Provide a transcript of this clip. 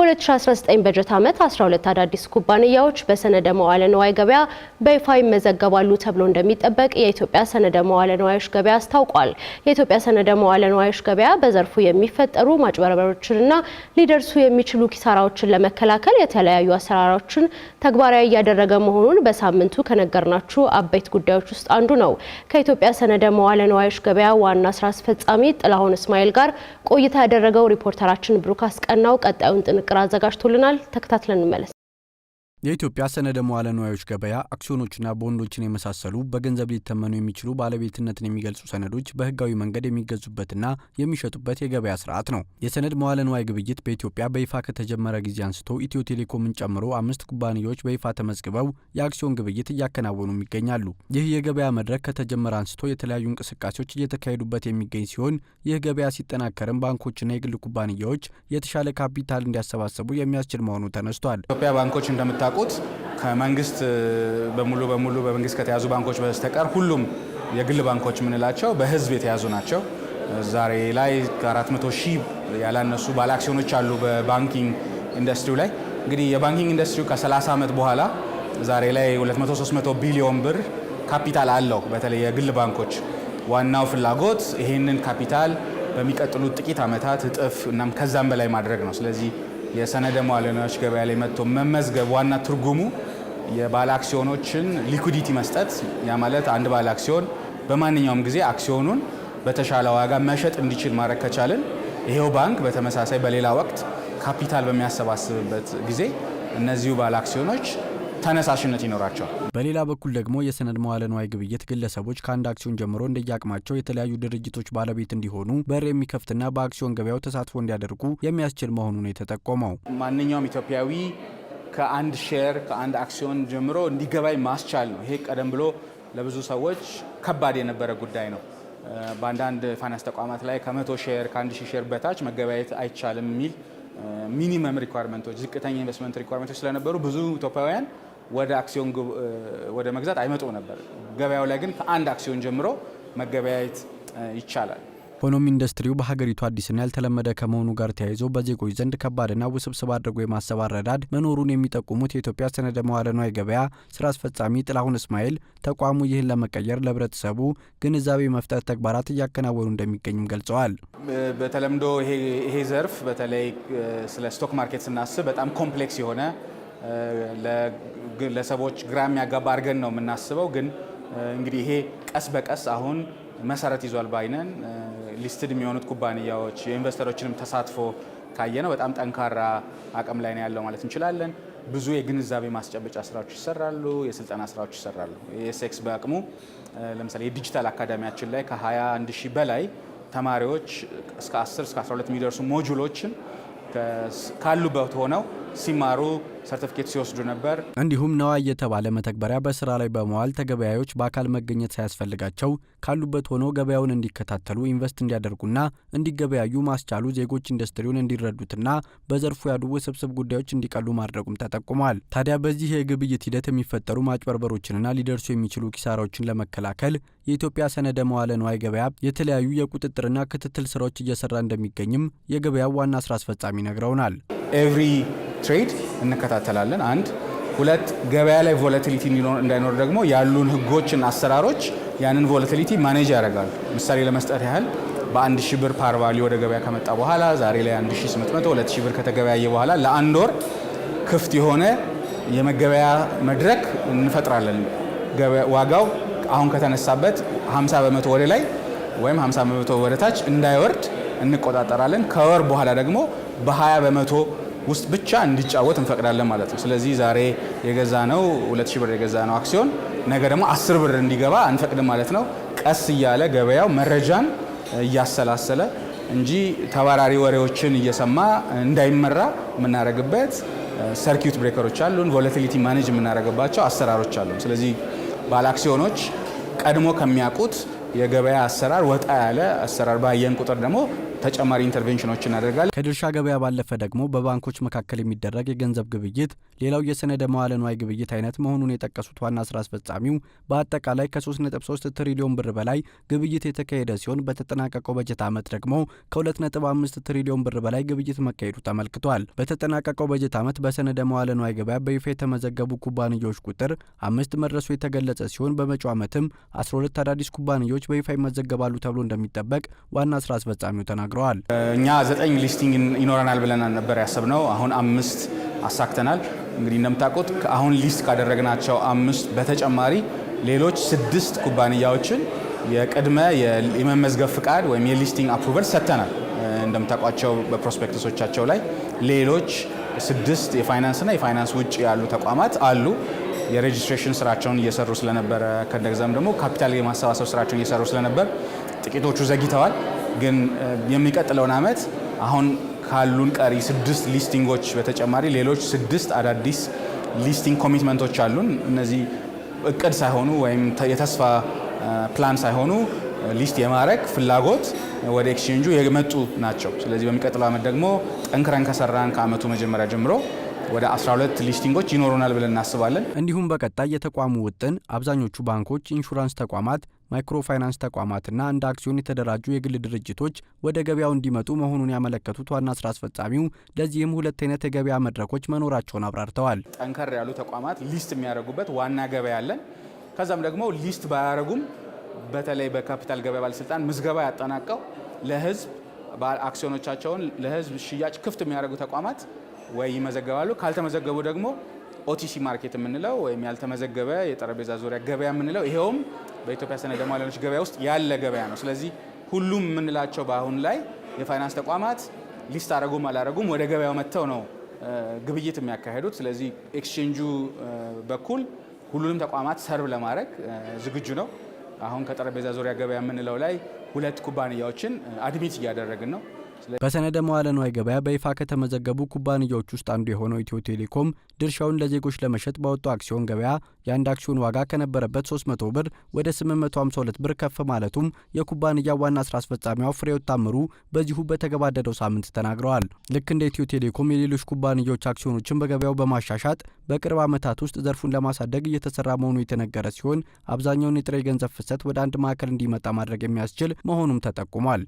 በ2019 በጀት ዓመት 12 አዳዲስ ኩባንያዎች በሰነደ መዋዕለ ንዋይ ገበያ በይፋ ይመዘገባሉ ተብሎ እንደሚጠበቅ የኢትዮጵያ ሰነደ መዋዕለ ንዋዮች ገበያ አስታውቋል። የኢትዮጵያ ሰነደ መዋዕለ ንዋዮች ገበያ በዘርፉ የሚፈጠሩ ማጭበርበሮችንና ሊደርሱ የሚችሉ ኪሳራዎችን ለመከላከል የተለያዩ አሰራሮችን ተግባራዊ እያደረገ መሆኑን በሳምንቱ ከነገርናችሁ አበይት ጉዳዮች ውስጥ አንዱ ነው። ከኢትዮጵያ ሰነደ መዋዕለ ንዋዮች ገበያ ዋና ስራ አስፈጻሚ ጥላሁን እስማኤል ጋር ቆይታ ያደረገው ሪፖርተራችን ብሩክ አስቀናው ቀጣዩን ጥንቅር አዘጋጅቶልናል። ተከታትለን እንመለስ። የኢትዮጵያ ሰነደ መዋዕለ ንዋዮች ገበያ አክሲዮኖችና ቦንዶችን የመሳሰሉ በገንዘብ ሊተመኑ የሚችሉ ባለቤትነትን የሚገልጹ ሰነዶች በህጋዊ መንገድ የሚገዙበትና የሚሸጡበት የገበያ ስርዓት ነው። የሰነድ መዋዕለ ንዋይ ግብይት በኢትዮጵያ በይፋ ከተጀመረ ጊዜ አንስቶ ኢትዮ ቴሌኮምን ጨምሮ 5 ኩባንያዎች በይፋ ተመዝግበው የአክሲዮን ግብይት እያከናወኑ ይገኛሉ። ይህ የገበያ መድረክ ከተጀመረ አንስቶ የተለያዩ እንቅስቃሴዎች እየተካሄዱበት የሚገኝ ሲሆን ይህ ገበያ ሲጠናከርም ባንኮችና የግል ኩባንያዎች የተሻለ ካፒታል እንዲያሰባስቡ የሚያስችል መሆኑ ተነስቷል። ኢትዮጵያ ባንኮች እንደምታውቁት ከመንግስት በሙሉ በመንግስት ከተያዙ ባንኮች በስተቀር ሁሉም የግል ባንኮች የምንላቸው በህዝብ የተያዙ ናቸው። ዛሬ ላይ ከ400 ሺህ ያላነሱ ባለ አክሲዮኖች አሉ በባንኪንግ ኢንዱስትሪው ላይ። እንግዲህ የባንኪንግ ኢንዱስትሪው ከ30 ዓመት በኋላ ዛሬ ላይ 200-300 ቢሊዮን ብር ካፒታል አለው። በተለይ የግል ባንኮች ዋናው ፍላጎት ይህንን ካፒታል በሚቀጥሉት ጥቂት ዓመታት እጥፍ እናም ከዛም በላይ ማድረግ ነው። ስለዚህ የሰነደ መዋዕለ ንዋዮች ገበያ ላይ መጥቶ መመዝገብ ዋና ትርጉሙ የባለ አክሲዮኖችን ሊኩዲቲ መስጠት። ያ ማለት አንድ ባለ አክሲዮን በማንኛውም ጊዜ አክሲዮኑን በተሻለ ዋጋ መሸጥ እንዲችል ማድረግ ከቻልን ይሄው ባንክ በተመሳሳይ በሌላ ወቅት ካፒታል በሚያሰባስብበት ጊዜ እነዚሁ ባለ አክሲዮኖች ተነሳሽነት ይኖራቸዋል። በሌላ በኩል ደግሞ የሰነድ መዋዕለ ንዋይ ግብይት ግለሰቦች ከአንድ አክሲዮን ጀምሮ እንደየአቅማቸው የተለያዩ ድርጅቶች ባለቤት እንዲሆኑ በር የሚከፍትና በአክሲዮን ገበያው ተሳትፎ እንዲያደርጉ የሚያስችል መሆኑ ነው የተጠቆመው። ማንኛውም ኢትዮጵያዊ ከአንድ ሼር ከአንድ አክሲዮን ጀምሮ እንዲገባይ ማስቻል ነው። ይሄ ቀደም ብሎ ለብዙ ሰዎች ከባድ የነበረ ጉዳይ ነው። በአንዳንድ ፋይናንስ ተቋማት ላይ ከ100 ሼር ከ1000 ሼር በታች መገበያየት አይቻልም የሚል ሚኒመም ሪኳርመንቶች ዝቅተኛ ኢንቨስትመንት ሪኳርመንቶች ስለነበሩ ብዙ ኢትዮጵያውያን ወደ አክሲዮን ወደ መግዛት አይመጡ ነበር። ገበያው ላይ ግን ከአንድ አክሲዮን ጀምሮ መገበያየት ይቻላል። ሆኖም ኢንዱስትሪው በሀገሪቱ አዲስና ያልተለመደ ከመሆኑ ጋር ተያይዞ በዜጎች ዘንድ ከባድና ውስብስብ አድርጎ የማሰብ አረዳድ መኖሩን የሚጠቁሙት የኢትዮጵያ ሰነደ መዋዕለ ንዋይ ገበያ ስራ አስፈጻሚ ጥላሁን እስማኤል ተቋሙ ይህን ለመቀየር ለህብረተሰቡ ግንዛቤ መፍጠር ተግባራት እያከናወኑ እንደሚገኝም ገልጸዋል። በተለምዶ ይሄ ዘርፍ በተለይ ስለ ስቶክ ማርኬት ስናስብ በጣም ኮምፕሌክስ የሆነ ለሰዎች ግራ የሚያጋባ አድርገን ነው የምናስበው። ግን እንግዲህ ይሄ ቀስ በቀስ አሁን መሰረት ይዟል ባይነን ሊስትድ የሚሆኑት ኩባንያዎች የኢንቨስተሮችንም ተሳትፎ ካየነው በጣም ጠንካራ አቅም ላይ ነው ያለው ማለት እንችላለን። ብዙ የግንዛቤ ማስጨበጫ ስራዎች ይሰራሉ፣ የስልጠና ስራዎች ይሰራሉ። የሴክስ በአቅሙ ለምሳሌ የዲጂታል አካዳሚያችን ላይ ከ21 ሺህ በላይ ተማሪዎች እስከ 10 እስከ 12 የሚደርሱ ሞጁሎችን ካሉበት ሆነው ሲማሩ ሰርቲፊኬት ሲወስዱ ነበር። እንዲሁም ነዋይ የተባለ መተግበሪያ በስራ ላይ በመዋል ተገበያዮች በአካል መገኘት ሳያስፈልጋቸው ካሉበት ሆነው ገበያውን እንዲከታተሉ ኢንቨስት እንዲያደርጉና እንዲገበያዩ ማስቻሉ ዜጎች ኢንዱስትሪውን እንዲረዱትና በዘርፉ ያሉ ውስብስብ ጉዳዮች እንዲቀሉ ማድረጉም ተጠቁሟል። ታዲያ በዚህ የግብይት ሂደት የሚፈጠሩ ማጭበርበሮችንና ሊደርሱ የሚችሉ ኪሳራዎችን ለመከላከል የኢትዮጵያ ሰነደ መዋዕለ ንዋይ ገበያ የተለያዩ የቁጥጥርና ክትትል ስራዎች እየሰራ እንደሚገኝም የገበያው ዋና ስራ አስፈጻሚ ነግረውናል። ኤቭሪ ትሬድ እንከታተላለን። 1 2 ገበያ ላይ ቮላቲሊቲ እንዳይኖር ደግሞ ያሉን ህጎችና አሰራሮች ያንን ቮላቲሊቲ ማኔጅ ያደርጋሉ። ምሳሌ ለመስጠት ያህል በ1000 ብር ፓር ቫልዩ ወደ ገበያ ከመጣ በኋላ ዛሬ ላይ 1800 2000 ብር ከተገበያየ በኋላ ለአንድ ወር ክፍት የሆነ የመገበያ መድረክ እንፈጥራለን። ዋጋው አሁን ከተነሳበት 50 በመቶ ወደ ላይ ወይም 50 በመቶ ወደ ታች እንዳይወርድ እንቆጣጠራለን። ከወር በኋላ ደግሞ በ20 በመቶ ውስጥ ብቻ እንዲጫወት እንፈቅዳለን ማለት ነው። ስለዚህ ዛሬ የገዛነው 2000 ብር የገዛነው አክሲዮን ነገ ደግሞ 10 ብር እንዲገባ አንፈቅድም ማለት ነው። ቀስ እያለ ገበያው መረጃን እያሰላሰለ እንጂ ተባራሪ ወሬዎችን እየሰማ እንዳይመራ የምናደርግበት ሰርኪዩት ብሬከሮች አሉን። ቮላቲሊቲ ማኔጅ የምናደርግባቸው አሰራሮች አሉ። ስለዚህ ባለ አክሲዮኖች ቀድሞ ከሚያውቁት የገበያ አሰራር ወጣ ያለ አሰራር ባየን ቁጥር ደግሞ ተጨማሪ ኢንተርቬንሽኖች እናደርጋለን። ከድርሻ ገበያ ባለፈ ደግሞ በባንኮች መካከል የሚደረግ የገንዘብ ግብይት ሌላው የሰነደ መዋለ ንዋይ ግብይት አይነት መሆኑን የጠቀሱት ዋና ስራ አስፈጻሚው በአጠቃላይ ከ3.3 ትሪሊዮን ብር በላይ ግብይት የተካሄደ ሲሆን በተጠናቀቀው በጀት ዓመት ደግሞ ከ2.5 ትሪሊዮን ብር በላይ ግብይት መካሄዱ ተመልክቷል። በተጠናቀቀው በጀት ዓመት በሰነደ መዋለ ንዋይ ገበያ በይፋ የተመዘገቡ ኩባንያዎች ቁጥር 5 መድረሱ የተገለጸ ሲሆን በመጪው ዓመትም 12 አዳዲስ ኩባንያዎች በይፋ ይመዘገባሉ ተብሎ እንደሚጠበቅ ዋና ስራ አስፈጻሚው ተናግረዋል። እኛ 9 ሊስቲንግ ይኖረናል ብለን ነበር ያሰብነው። አሁን 5 አሳክተናል። እንግዲህ እንደምታውቁት አሁን ሊስት ካደረግናቸው 5 በተጨማሪ ሌሎች 6 ኩባንያዎችን የቅድመ የመመዝገብ ፍቃድ ወይም የሊስቲንግ አፕሩቨል ሰጥተናል። እንደምታውቋቸው በፕሮስፔክተሶቻቸው ላይ ሌሎች 6 የፋይናንስና የፋይናንስ ውጭ ያሉ ተቋማት አሉ። የሬጅስትሬሽን ስራቸውን እየሰሩ ስለነበረ ከደግዛም ደግሞ ካፒታል የማሰባሰብ ስራቸውን እየሰሩ ስለነበር ጥቂቶቹ ዘግይተዋል። ግን የሚቀጥለውን ዓመት አሁን ካሉን ቀሪ 6 ሊስቲንጎች በተጨማሪ ሌሎች 6 አዳዲስ ሊስቲንግ ኮሚትመንቶች አሉን። እነዚህ እቅድ ሳይሆኑ ወይም የተስፋ ፕላን ሳይሆኑ ሊስት የማድረግ ፍላጎት ወደ ኤክስቼንጁ የመጡ ናቸው። ስለዚህ በሚቀጥለው ዓመት ደግሞ ጠንክረን ከሰራን ከዓመቱ መጀመሪያ ጀምሮ ወደ 12 ሊስቲንጎች ይኖሩናል ብለን እናስባለን። እንዲሁም በቀጣይ የተቋሙ ውጥን አብዛኞቹ ባንኮች፣ ኢንሹራንስ ተቋማት፣ ማይክሮ ፋይናንስ ተቋማትና እንደ አክሲዮን የተደራጁ የግል ድርጅቶች ወደ ገበያው እንዲመጡ መሆኑን ያመለከቱት ዋና ስራ አስፈጻሚው ለዚህም 2 አይነት የገበያ መድረኮች መኖራቸውን አብራርተዋል። ጠንከር ያሉ ተቋማት ሊስት የሚያደርጉበት ዋና ገበያ አለን። ከዛም ደግሞ ሊስት ባያደርጉም በተለይ በካፒታል ገበያ ባለስልጣን ምዝገባ ያጠናቀው ለህዝብ አክሲዮኖቻቸውን ለህዝብ ሽያጭ ክፍት የሚያደርጉ ተቋማት ወይ ይመዘገባሉ። ካልተመዘገቡ ደግሞ ኦቲሲ ማርኬት የምንለው ወይም ያልተመዘገበ የጠረጴዛ ዙሪያ ገበያ የምንለው ይሄውም በኢትዮጵያ ሰነደ መዋዕለ ንዋዮች ገበያ ውስጥ ያለ ገበያ ነው። ስለዚህ ሁሉም የምንላቸው በአሁን ላይ የፋይናንስ ተቋማት ሊስት አደረጉም አላደረጉም ወደ ገበያው መጥተው ነው ግብይት የሚያካሄዱት። ስለዚህ ኤክስቼንጁ በኩል ሁሉንም ተቋማት ሰርቭ ለማድረግ ዝግጁ ነው። አሁን ከጠረጴዛ ዙሪያ ገበያ የምንለው ላይ 2 ኩባንያዎችን አድሚት እያደረግን ነው። በሰነደ መዋዕለ ንዋይ ገበያ በይፋ ከተመዘገቡ ኩባንያዎች ውስጥ አንዱ የሆነው ኢትዮ ቴሌኮም ድርሻውን ለዜጎች ለመሸጥ ባወጣው አክሲዮን ገበያ የአንድ አክሲዮን ዋጋ ከነበረበት 300 ብር ወደ 852 ብር ከፍ ማለቱም የኩባንያው ዋና ስራ አስፈጻሚዋ ፍሬሕይወት ታምሩ በዚሁ በተገባደደው ሳምንት ተናግረዋል። ልክ እንደ ኢትዮ ቴሌኮም የሌሎች ኩባንያዎች አክሲዮኖችን በገበያው በማሻሻጥ በቅርብ ዓመታት ውስጥ ዘርፉን ለማሳደግ እየተሰራ መሆኑ የተነገረ ሲሆን አብዛኛውን የጥሬ ገንዘብ ፍሰት ወደ አንድ ማዕከል እንዲመጣ ማድረግ የሚያስችል መሆኑም ተጠቁሟል።